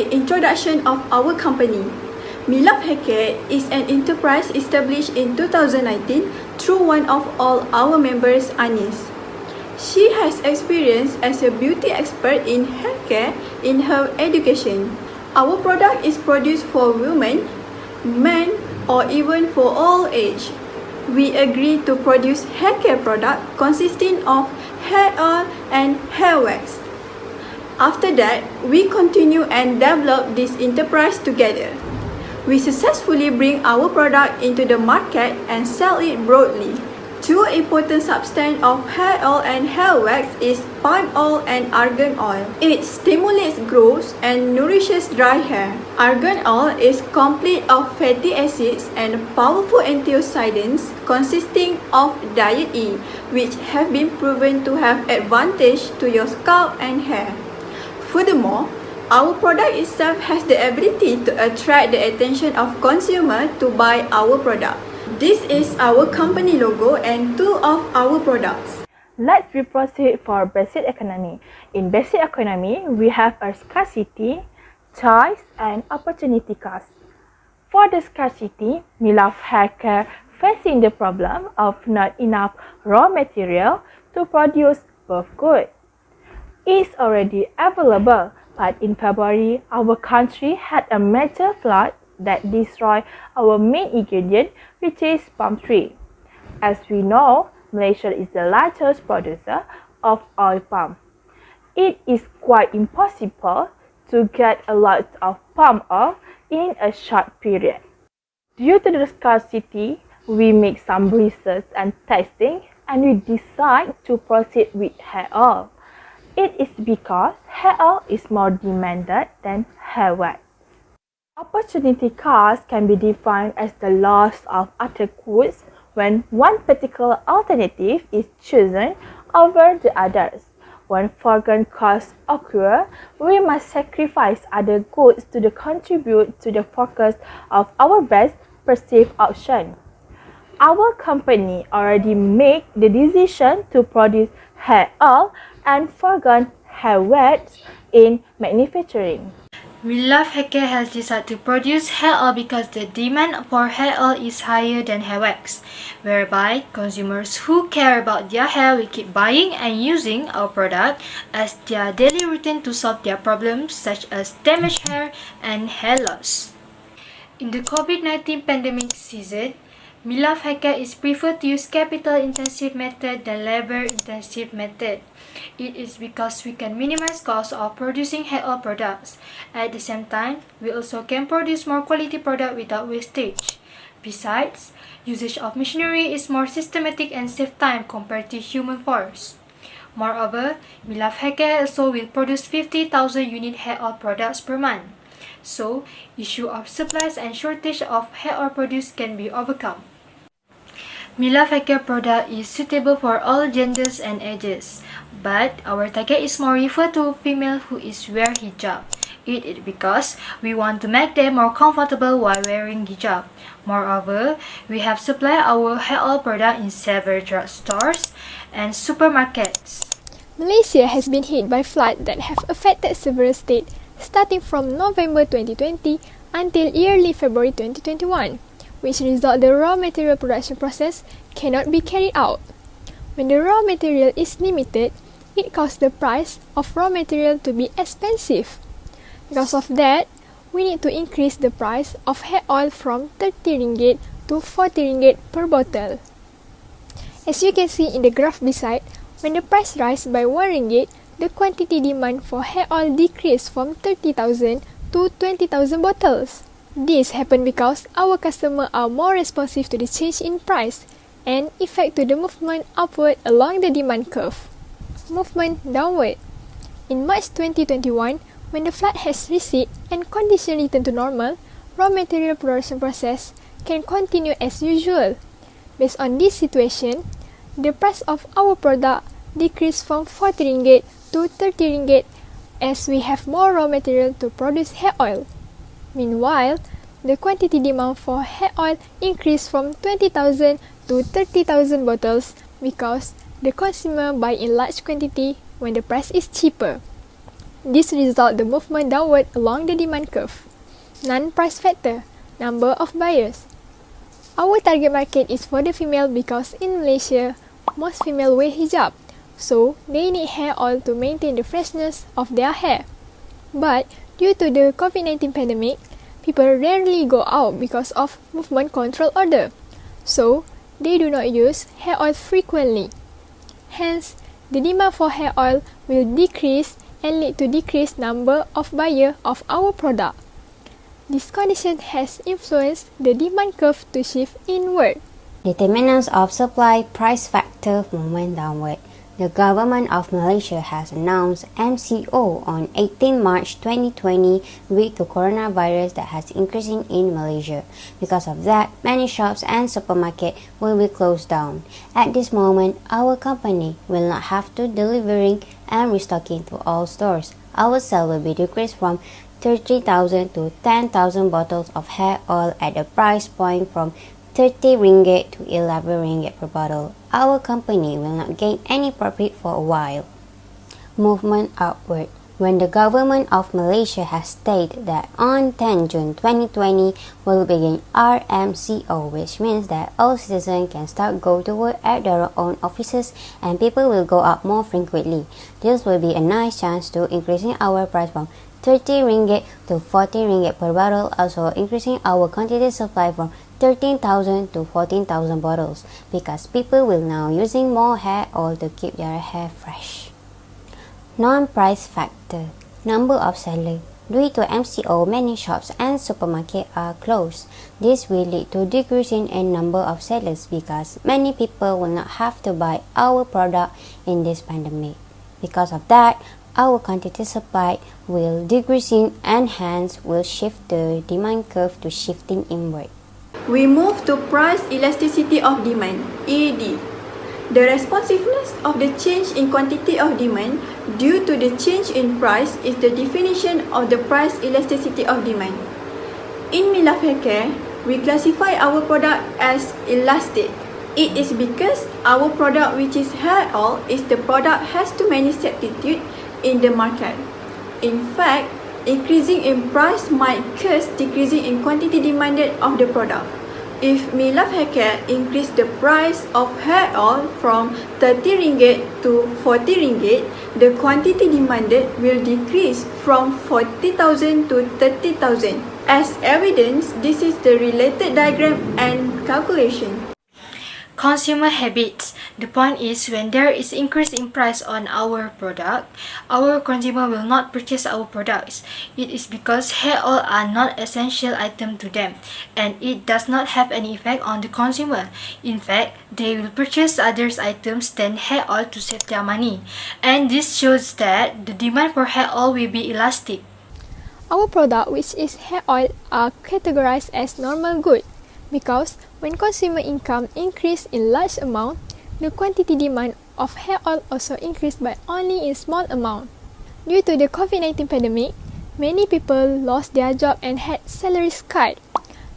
the introduction of our company. MILAF Hair is an enterprise established in 2019 through one of all our members, Anis. She has experience as a beauty expert in hair care in her education. Our product is produced for women, men, or even for all age. We agree to produce hair care product consisting of hair oil and hair wax. After that, we continue and develop this enterprise together. We successfully bring our product into the market and sell it broadly. Two important substances of hair oil and hair wax is palm oil and argan oil. It stimulates growth and nourishes dry hair. Argan oil is complete of fatty acids and powerful antioxidants consisting of diet E, which have been proven to have advantage to your scalp and hair. Furthermore, our product itself has the ability to attract the attention of consumers to buy our product. This is our company logo and two of our products. Let's proceed for basic economy. In basic economy, we have a scarcity, choice, and opportunity cost. For the scarcity, MILAF Hair Care facing the problem of not enough raw material to produce both goods. It's already available, but in February, our country had a major flood that destroyed our main ingredient, which is palm tree. As we know, Malaysia is the largest producer of oil palm. It is quite impossible to get a lot of palm oil in a short period. Due to the scarcity, we make some research and testing, and we decide to proceed with hair oil. It is because hair oil is more demanded than hair wax. Opportunity cost can be defined as the loss of other goods when one particular alternative is chosen over the others. When foregone costs occur, we must sacrifice other goods to contribute to the focus of our best perceived option. Our company already made the decision to produce hair oil and foregone hair wax in manufacturing. MILAF Hair Care has decided to produce hair oil because the demand for hair oil is higher than hair wax, whereby consumers who care about their hair will keep buying and using our product as their daily routine to solve their problems such as damaged hair and hair loss. In the COVID-19 pandemic season, MILAF Hair Care is preferred to use capital-intensive method than labor-intensive method. It is because we can minimize cost of producing hair oil products. At the same time, we also can produce more quality product without wastage. Besides, usage of machinery is more systematic and save time compared to human force. Moreover, MILAF Hair Care also will produce 50,000 unit hair oil products per month. So, issue of supplies and shortage of hair oil produce can be overcome. MILAF Hair Care product is suitable for all genders and ages, but our target is more referred to female who is wear hijab. It is because we want to make them more comfortable while wearing hijab. Moreover, we have supplied our hair oil product in several drugstores and supermarkets. Malaysia has been hit by floods that have affected several states starting from November 2020 until early February 2021, which result the raw material production process cannot be carried out. When the raw material is limited, it causes the price of raw material to be expensive. Because of that, we need to increase the price of hair oil from 30 ringgit to 40 ringgit per bottle. As you can see in the graph beside, when the price rises by 1 ringgit, the quantity demand for hair oil decreased from 30,000 to 20,000 bottles. This happened because our customers are more responsive to the change in price and effect to the movement upward along the demand curve. Movement downward. In March 2021, when the flood has receded and conditions return to normal, raw material production process can continue as usual. Based on this situation, the price of our product decreased from 40 ringgit to 30 ringgit as we have more raw material to produce hair oil. Meanwhile, the quantity demand for hair oil increased from 20,000 to 30,000 bottles because the consumer buy in large quantity when the price is cheaper. This results the movement downward along the demand curve. Non-price factor, number of buyers. Our target market is for the female because in Malaysia, most female wear hijab, so they need hair oil to maintain the freshness of their hair. But due to the COVID-19 pandemic, people rarely go out because of movement control order, so they do not use hair oil frequently. Hence, the demand for hair oil will decrease and lead to decreased number of buyers of our product. This condition has influenced the demand curve to shift inward. Determinants of supply price factor movement downward. The government of Malaysia has announced MCO on 18 March 2020 due to coronavirus that has increasing in Malaysia. Because of that, many shops and supermarkets will be closed down. At this moment, our company will not have to delivering and restocking to all stores. Our sale will be decreased from 30,000 to 10,000 bottles of hair oil at a price point from 30 ringgit to 11 ringgit per bottle. Our company will not gain any profit for a while. Movement upward. When the government of Malaysia has stated that on 10 June 2020 will begin RMCO, which means that all citizens can start go to work at their own offices and people will go out more frequently. This will be a nice chance to increasing our price from 30 ringgit to 40 ringgit per bottle, also increasing our quantity supply from 13,000 to 14,000 bottles because people will now using more hair oil to keep their hair fresh. Non-price factor, number of sellers. Due to MCO, many shops and supermarkets are closed. This will lead to decreasing in number of sellers because many people will not have to buy our product in this pandemic. Because of that, our quantity supply will decreasing and hence will shift the demand curve to shifting inward. We move to price elasticity of demand, ED. The responsiveness of the change in quantity of demand due to the change in price is the definition of the price elasticity of demand. In MILAF Hair Care, we classify our product as elastic. It is because our product, which is hair oil, is the product has too many substitutes in the market. In fact, increasing in price might cause decreasing in quantity demanded of the product. If MILAF Hair Care increase the price of hair oil from 30 ringgit to 40 ringgit, the quantity demanded will decrease from 40,000 to 30,000. As evidence, this is the related diagram and calculation. Consumer habits. The point is when there is increase in price on our product, our consumer will not purchase our products. It is because hair oil are not essential item to them and it does not have any effect on the consumer. In fact, they will purchase others items than hair oil to save their money. And this shows that the demand for hair oil will be elastic. Our product, which is hair oil, are categorized as normal good because when consumer income increased in large amount, the quantity demand of hair oil also increased by only in small amount. Due to the COVID-19 pandemic, many people lost their job and had salaries cut.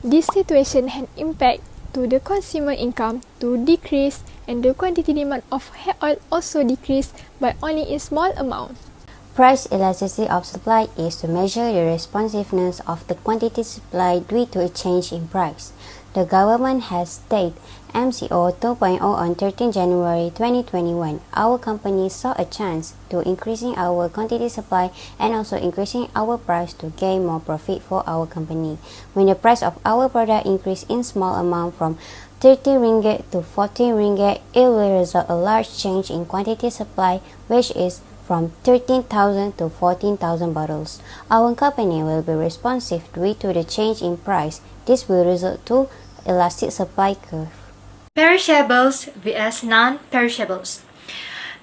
This situation had impact to the consumer income to decrease and the quantity demand of hair oil also decreased by only in small amount. Price elasticity of supply is to measure the responsiveness of the quantity supply due to a change in price. The government has stated MCO 2.0 on 13 January 2021. Our company saw a chance to increasing our quantity supply and also increasing our price to gain more profit for our company. When the price of our product increase in small amount from 30 ringgit to 40 ringgit, it will result a large change in quantity supply, which is from 13,000 to 14,000 bottles. Our company will be responsive due to the change in price. This will result to elastic supply curve. Perishables vs non-perishables.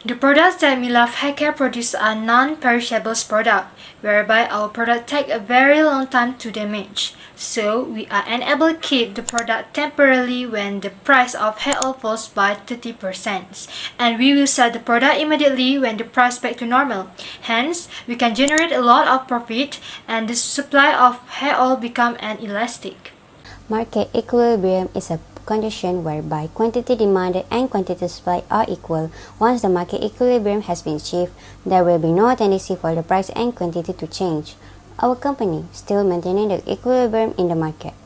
The products that MILAF Hair Care produce are non-perishables product, whereby our product take a very long time to damage. So we are unable to keep the product temporarily when the price of hair oil falls by 30%, and we will sell the product immediately when the price back to normal. Hence, we can generate a lot of profit and the supply of hair oil become an elastic. Market equilibrium is a condition whereby quantity demanded and quantity supplied are equal. Once the market equilibrium has been achieved, there will be no tendency for the price and quantity to change. Our company still maintaining the equilibrium in the market.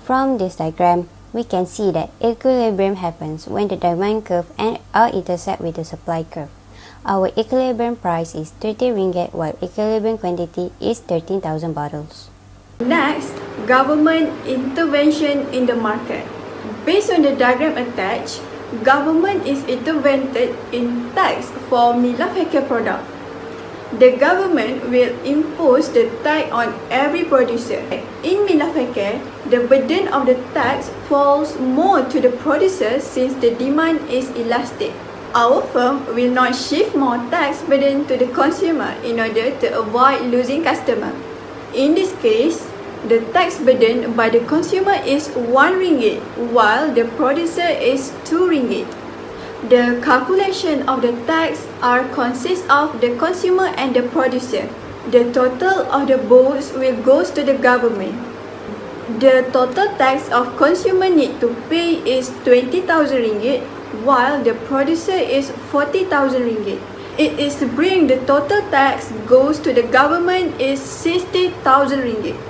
From this diagram, we can see that equilibrium happens when the demand curve and are intersect with the supply curve. Our equilibrium price is 30 ringgit while equilibrium quantity is 13,000 bottles. Next, government intervention in the market. Based on the diagram attached, government is intervened in tax for MILAF haircare product. The government will impose the tax on every producer. In MILAF haircare, the burden of the tax falls more to the producer since the demand is elastic. Our firm will not shift more tax burden to the consumer in order to avoid losing customer. In this case, the tax burden by the consumer is 1 ringgit while the producer is 2 ringgit. The calculation of the tax are consists of the consumer and the producer. The total of the both will goes to the government. The total tax of consumer need to pay is 20,000 ringgit while the producer is 40,000 ringgit. It is to bring the total tax goes to the government is 60,000 ringgit.